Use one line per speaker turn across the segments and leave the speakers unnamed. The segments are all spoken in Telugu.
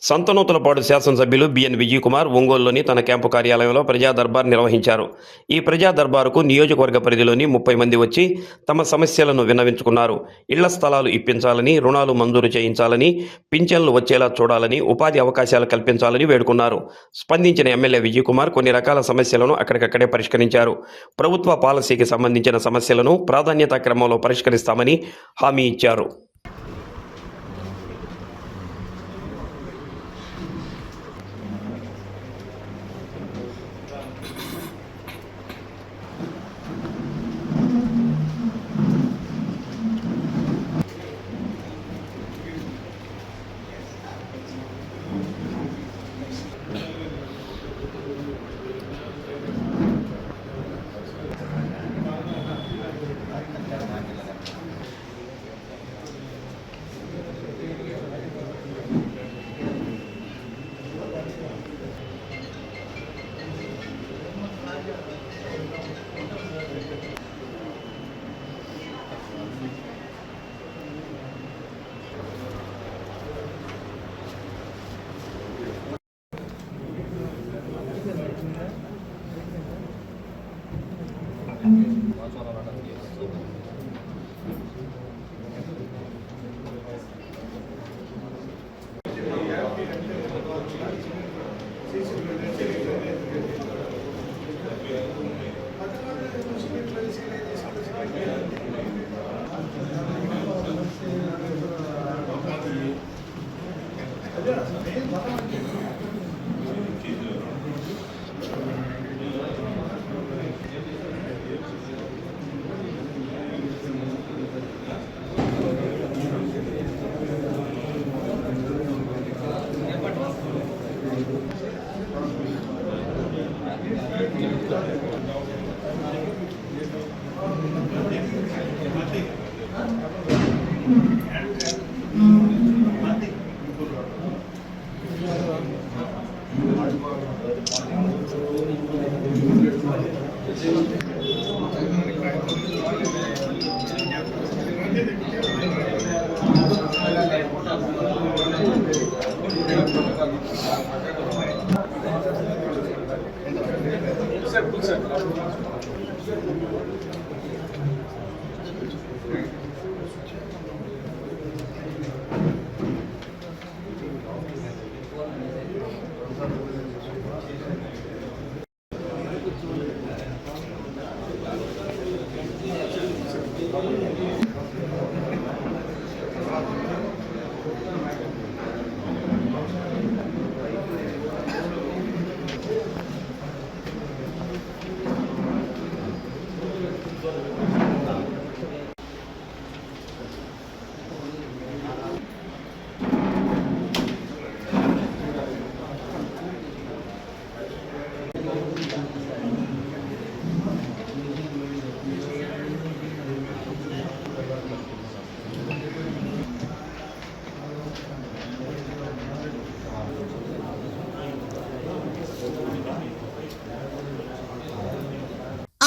సంతనూతలపాడు శాసనసభ్యులు బిఎన్ విజయ్ కుమార్ ఒంగోలులోని తన క్యాంపు కార్యాలయంలో ప్రజా దర్బార్ నిర్వహించారు. ఈ ప్రజా దర్బారుకు నియోజకవర్గ పరిధిలోని 30 మంది వచ్చి తమ సమస్యలను విన్నవించుకున్నారు. ఇళ్ల స్థలాలు ఇప్పించాలని, రుణాలు మంజూరు చేయించాలని, పింఛన్లు వచ్చేలా చూడాలని, ఉపాధి అవకాశాలు కల్పించాలని వేడుకున్నారు. స్పందించిన ఎమ్మెల్యే విజయ్ కుమార్ కొన్ని రకాల సమస్యలను అక్కడికక్కడే పరిష్కరించారు. ప్రభుత్వ పాలసీకి సంబంధించిన సమస్యలను ప్రాధాన్యతా క్రమంలో పరిష్కరిస్తామని హామీ ఇచ్చారు.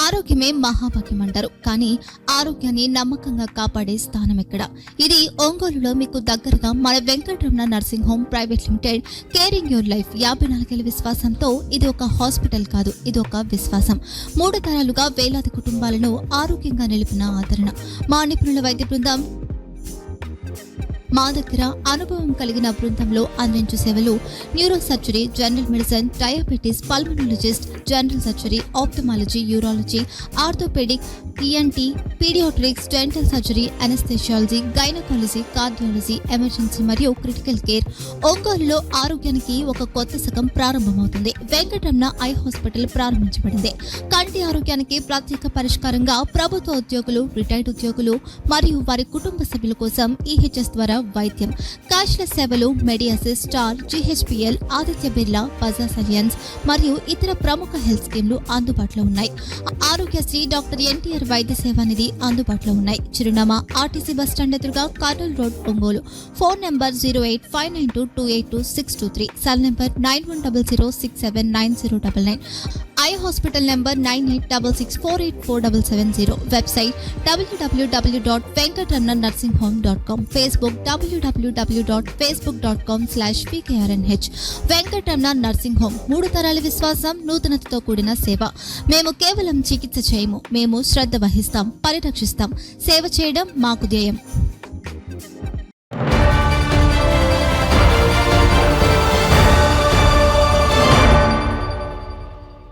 ఆరోగ్యమే మహాభాగ్యం అంటారు. కానీ ఆరోగ్యాన్ని నమ్మకంగా కాపాడే స్థానం ఎక్కడ? ఇది ఒంగోలులో మీకు దగ్గరగా మన Venkataramana nursing home private limited. Caring your life 54 ఏళ్ల విశ్వాసంతో ఇది ఒక హాస్పిటల్ కాదు, ఇది ఒక విశ్వాసం. 3 తరాలుగా వేలాది కుటుంబాలను ఆరోగ్యంగా నిలిపిన ఆదరణ. మా నిపుణుల వైద్య బృందం మా దగ్గర అనుభవం కలిగిన బృందంలో అందించే సేవలు neuro surgery, general medicine, diabetes, pulmonologist, general surgery, ophthalmology, urology, orthopaedic, ENT, paediatrics, dental surgery, anaesthesiology, gynaecology, cardiology, emergency మరియు క్రిటికల్ కేర్. ఒంగోలులో ఆరోగ్యానికి ఒక కొత్త శకం ప్రారంభమవుతుంది. వెంకటరమణ ఐ హాస్పిటల్ ప్రారంభించబడింది. కంటి ఆరోగ్యానికి ప్రత్యేక పరిష్కారంగా ప్రభుత్వ ఉద్యోగులు, రిటైర్డ్ ఉద్యోగులు మరియు వారి కుటుంబ సభ్యుల కోసం ఈహెచ్ఎస్ ద్వారా వైద్యం, క్యాష్లెస్ సేవలు, మెడియాసిస్, స్టార్, జీహెచ్పీఎల్, ఆదిత్య బిర్లా, బజాజ్ అలియన్స్ మరియు ఇతర ప్రముఖ హెల్త్ స్కీమ్లు అందుబాటులో ఉన్నాయి. ఆరోగ్యశ్రీ, డాక్టర్ ఎన్టీఆర్ వైద్య సేవా నిధి అందుబాటులో ఉన్నాయి. చిరునామా ఆర్టీసీ బస్టాండ్ ఎదురుగా, Kurnool road, Ongole. Phone number 08592282623, cell number 9100679099. Eye hospital number 9866484770. Website www.venkatramannursing.com. Facebook www.facebook.com/pkrnh. Venkataramana nursing home, 3 తరాల విశ్వాసం, నూతనతతో కూడిన సేవ. మేము కేవలం చికిత్స చేయము, మేము శ్రద్ధ వహిస్తాం, పరిరక్షిస్తాం. సేవ చేయడం మాకు ధ్యేయం.